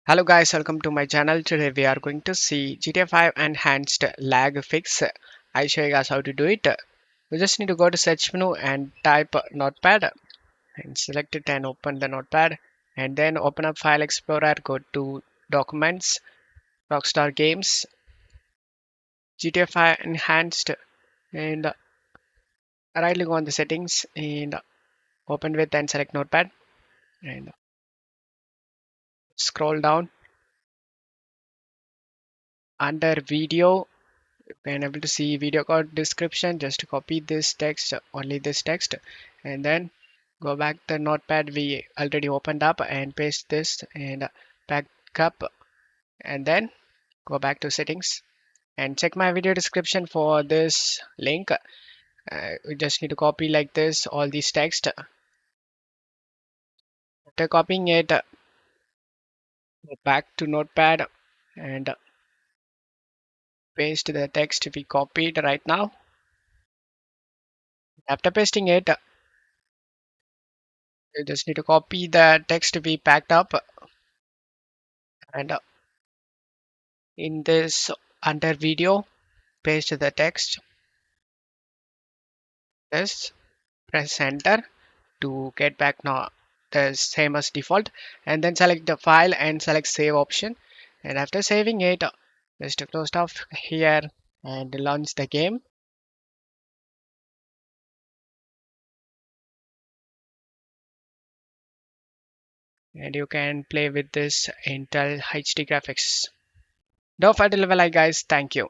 Hello guys, welcome to my channel. Today we are going to see GTA 5 enhanced lag fix. I show you guys how to do it. You just need to go to search menu and type notepad and select it and open the notepad and then open up file explorer, go to documents, Rockstar Games, GTA 5 enhanced and right click on the settings and open with and select notepad and scroll down under video. When able to see video code description, just copy this text, only this text, and then go back the notepad we already opened up and paste this and back up, and then go back to settings and check my video description for this link. We just need to copy like this all these text. After copying it, go back to notepad and paste the text we copied right now. After pasting it, you just need to copy the text we packed up and in this under video paste the text, this press enter to get back now the same as default, and then select the file and select save option, and after saving it just close off here and launch the game, and you can play with this Intel HD graphics. No further level, guys. Thank you.